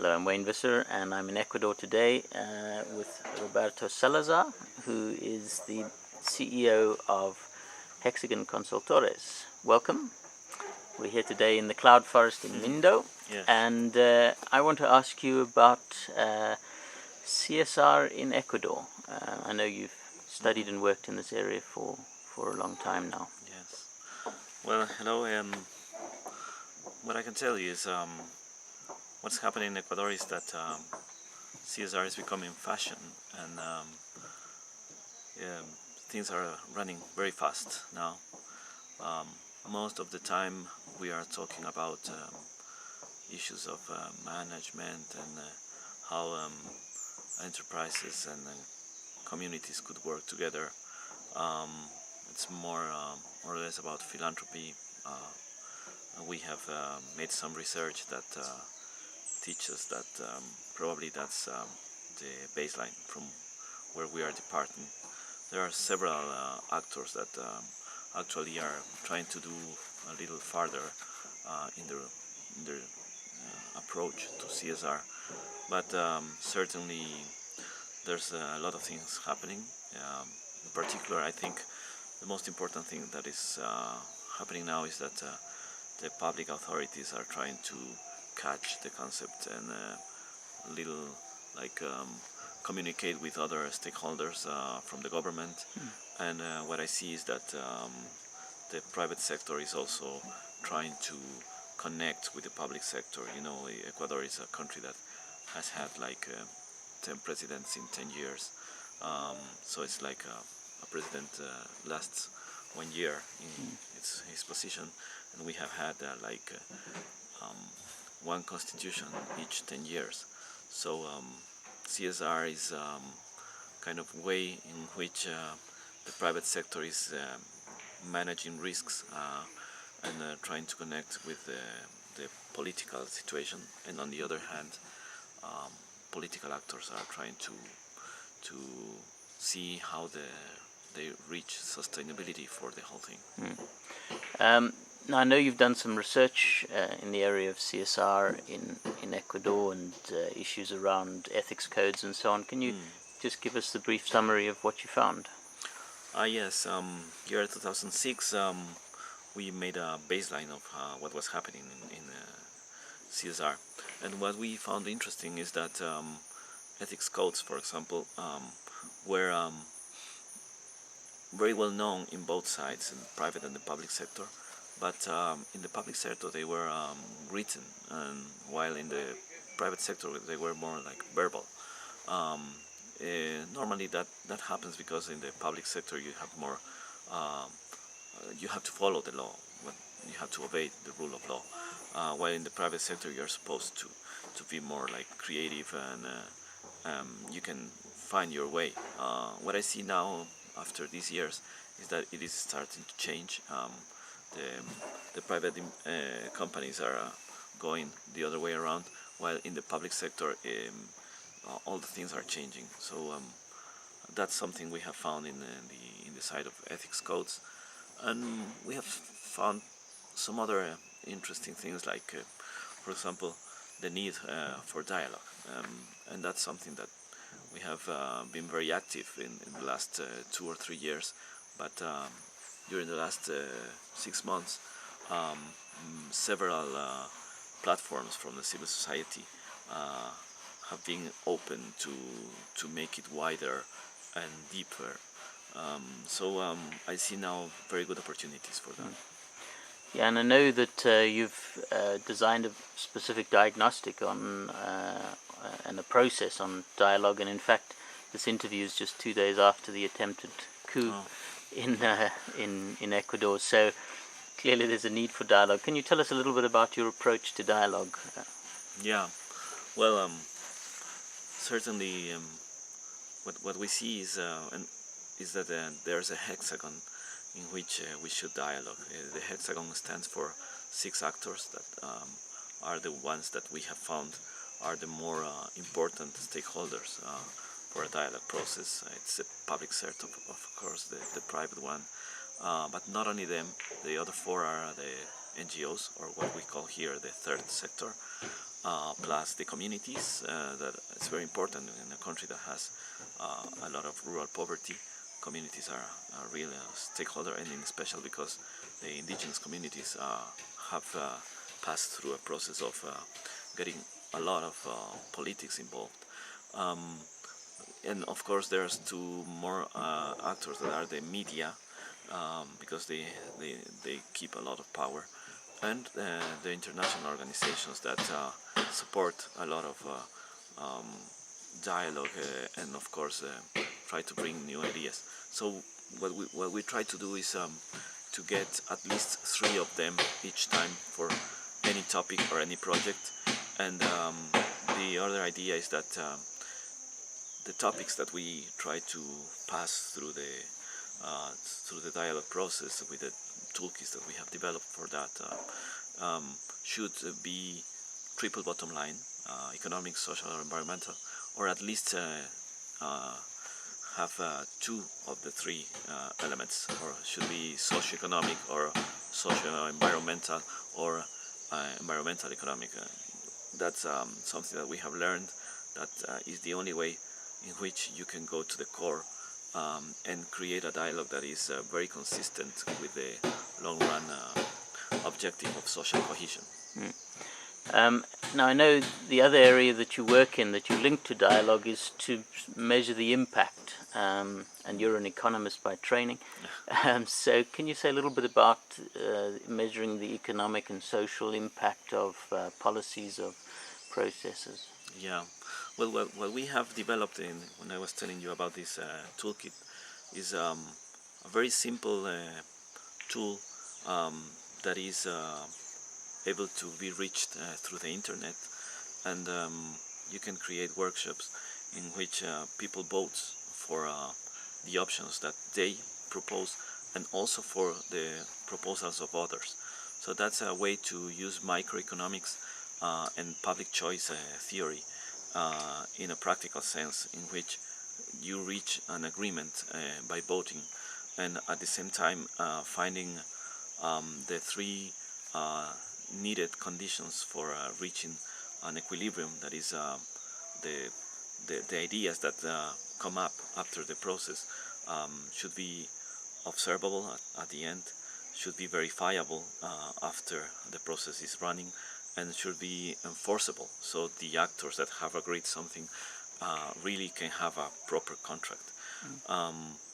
Hello, I'm Wayne Visser, and I'm in Ecuador today with Roberto Salazar, who is the CEO of Hexagon Consultores. Welcome. We're here today in the cloud forest in Mindo, Yes. and I want to ask you about CSR in Ecuador. I know you've studied and worked in this area for a long time now. Yes. Well, hello. What I can tell you is what's happening in Ecuador is that CSR is becoming fashion, and things are running very fast now. Most of the time we are talking about issues of management and how enterprises and communities could work together. It's more or less about philanthropy. We have made some research that teaches that probably that's the baseline from where we are departing. There are several actors that actually are trying to do a little farther in their approach to CSR, but certainly there's a lot of things happening. In particular, I think the most important thing that is happening now is that the public authorities are trying to catch the concept and a little like communicate with other stakeholders from the government. And what I see is that the private sector is also trying to connect with the public sector. You know, Ecuador is a country that has had like 10 presidents in 10 years. So it's like a president lasts 1 year in his position, and we have had one constitution each 10 years. So CSR is kind of way in which the private sector is managing risks and trying to connect with the political situation, and on the other hand, political actors are trying to see how they reach sustainability for the whole thing. Now, I know you've done some research in the area of CSR in Ecuador and issues around ethics codes and so on. Can you just give us the brief summary of what you found? Yes, year 2006 we made a baseline of what was happening in CSR, and what we found interesting is that ethics codes, for example, were very well known in both sides, in the private and the public sector, but in the public sector they were written, and while in the private sector they were more like verbal. Normally that happens because in the public sector you have more, you have to follow the law, you have to obey the rule of law, while in the private sector you are supposed to be more like creative, and you can find your way. What I see now after these years is that it is starting to change. The private companies are going the other way around, while in the public sector all the things are changing. So that's something we have found in the side of ethics codes, and we have found some other interesting things, like for example the need for dialogue, and that's something that we have been very active in the last 2 or 3 years, but during the last 6 months several platforms from the civil society have been open to make it wider and deeper. So I see now very good opportunities for that. Yeah, and I know that you've designed a specific diagnostic on and a process on dialogue, and in fact this interview is just 2 days after the attempted coup in Ecuador, so clearly there's a need for dialogue. Can you tell us a little bit about your approach to dialogue? Yeah, well, certainly what we see is that there's a hexagon in which we should dialogue. The hexagon stands for 6 actors that are the ones that we have found are the more important stakeholders for a dialogue process. It's the public sector, of course, the private one, but not only them. The other 4 are the NGOs, or what we call here the third sector, plus the communities. That it's very important in a country that has a lot of rural poverty. Communities are really a stakeholder, and in special because the indigenous communities have passed through a process of getting a lot of politics involved. And of course there's two more actors that are the media, because they keep a lot of power, and the international organizations that support a lot of dialogue, and of course try to bring new ideas. So what we try to do is to get at least 3 of them each time for any topic or any project. And the other idea is that the topics that we try to pass through the dialogue process with the toolkits that we have developed for that should be triple bottom line, economic, social, or environmental, or at least have 2 of the 3 elements, or should be socio-economic or socio-environmental or environmental economic. That's something that we have learned, that is the only way in which you can go to the core and create a dialogue that is very consistent with the long-run objective of social cohesion. Now I know the other area that you work in, that you link to dialogue, is to measure the impact, and you're an economist by training. So can you say a little bit about measuring the economic and social impact of policies, of processes? Yeah, well, what we have developed when I was telling you about this toolkit is a very simple tool that is able to be reached through the internet, and you can create workshops in which people vote for the options that they propose, and also for the proposals of others. So that's a way to use microeconomics and public choice theory in a practical sense, in which you reach an agreement by voting, and at the same time finding the 3 needed conditions for reaching an equilibrium, that is the ideas that come up after the process should be observable at the end, should be verifiable after the process is running, and should be enforceable, so the actors that have agreed something really can have a proper contract.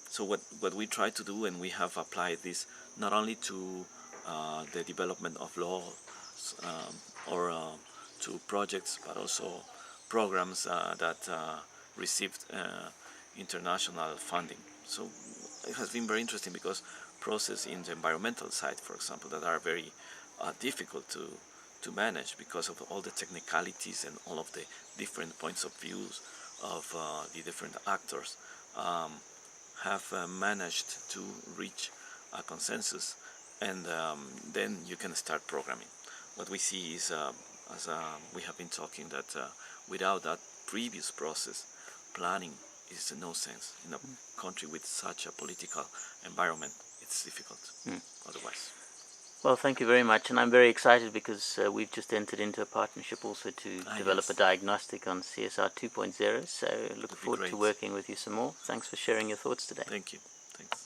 So what we try to do, and we have applied this not only to the development of laws or to projects, but also programs that received international funding. So it has been very interesting, because processes in the environmental side, for example, that are very difficult to manage because of all the technicalities and all of the different points of views of the different actors, have managed to reach a consensus, and then you can start programming. What we see is, as we have been talking, that without that previous process, planning is no sense. In a country with such a political environment, it's difficult otherwise. Well, thank you very much, and I'm very excited because we've just entered into a partnership also to develop a diagnostic on CSR 2.0, so look forward to working with you some more. Thanks for sharing your thoughts today. Thank you. Thanks.